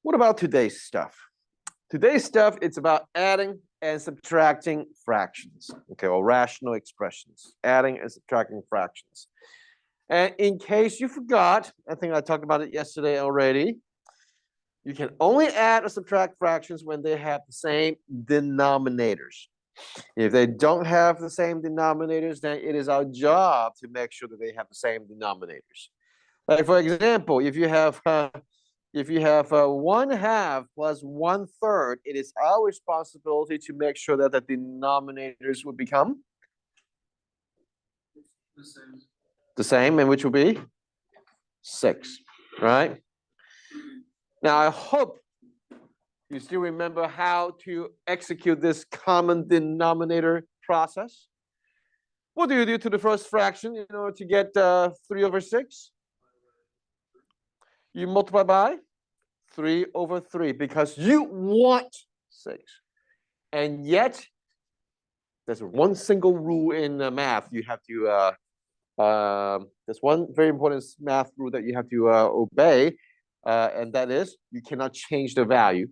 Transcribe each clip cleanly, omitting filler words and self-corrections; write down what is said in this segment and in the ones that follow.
What about today's stuff? Today's stuff, it's about adding and subtracting fractions, okay, or rational expressions, adding and subtracting fractions. And in case you forgot, I think I talked about it yesterday already, you can only add or subtract fractions when they have the same denominators. If they don't have the same denominators, then it is our job to make sure that they have the same denominators. Like for example, if you have 1/2 plus 1/3, it is our responsibility to make sure that the denominators would become the same, and which will be 6, right? Now, I hope you still remember how to execute this common denominator process. What do you do to the first fraction in order to get 3/6? You multiply by 3/3 because you want 6. And yet, there's one single rule in math you have to, there's one very important math rule that you have to obey, and that is you cannot change the value.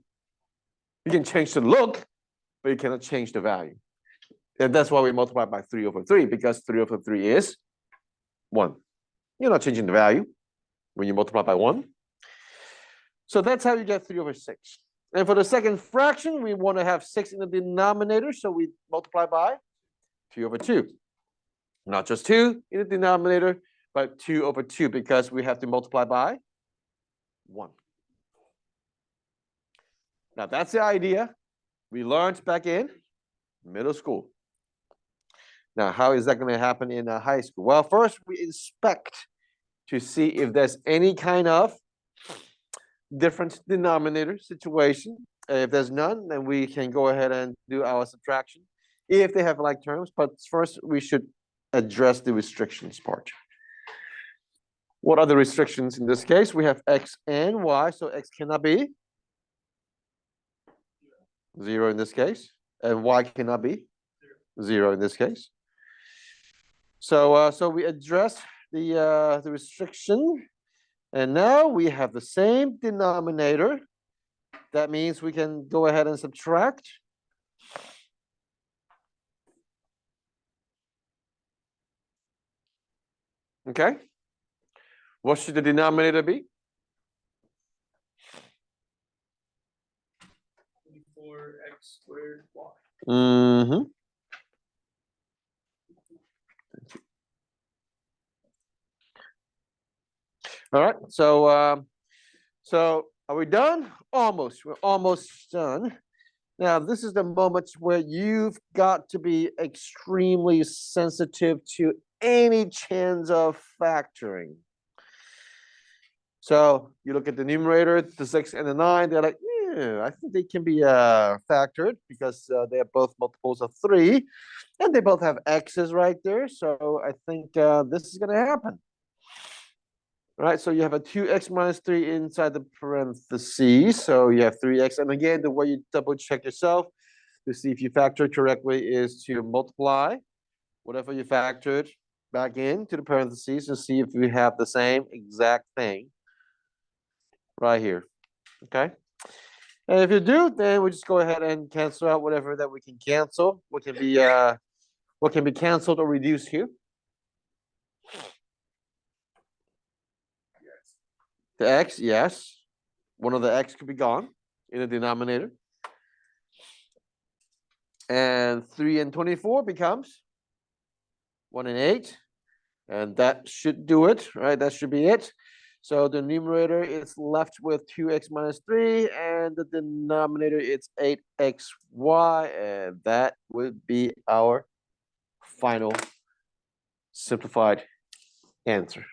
You can change the look, but you cannot change the value. And that's why we multiply by 3/3, because 3/3 is 1. You're not changing the value when you multiply by 1. So that's how you get 3/6. And for the second fraction, we want to have 6 in the denominator, so we multiply by 2/2. Not just 2 in the denominator, but 2/2, because we have to multiply by 1. Now that's the idea we learned back in middle school. Now, how is that going to happen in high school? Well, first we inspect to see if there's any kind of different denominator situation. If there's none, then we can go ahead and do our subtraction if they have like terms. But first, we should address the restrictions part. What are the restrictions in this case? We have x and y, so x cannot be 0 in this case, and y cannot be 0 in this case. So so we address the restriction, and now we have the same denominator. That means we can go ahead and subtract. Okay. What should the denominator be? 24x squared y. Mm-hmm. All right. So are we done? Almost. We're almost done. Now, this is the moment where you've got to be extremely sensitive to any chance of factoring. So you look at the numerator, the 6 and the 9, they're like, yeah, I think they can be factored because they are both multiples of 3, and they both have x's right there. So I think this is going to happen. All right, so you have a 2x minus 3 inside the parentheses. So you have 3x. And again, the way you double check yourself to see if you factored correctly is to multiply whatever you factored back into the parentheses to see if you have the same exact thing right here. Okay. And if you do, then we just go ahead and cancel out whatever that we can cancel. What can be canceled or reduced here? The x, yes. One of the x could be gone in the denominator. And 3 and 24 becomes 1 and 8. And that should do it, right? That should be it. So the numerator is left with 2x minus 3, and the denominator it's 8xy, and that would be our final simplified answer.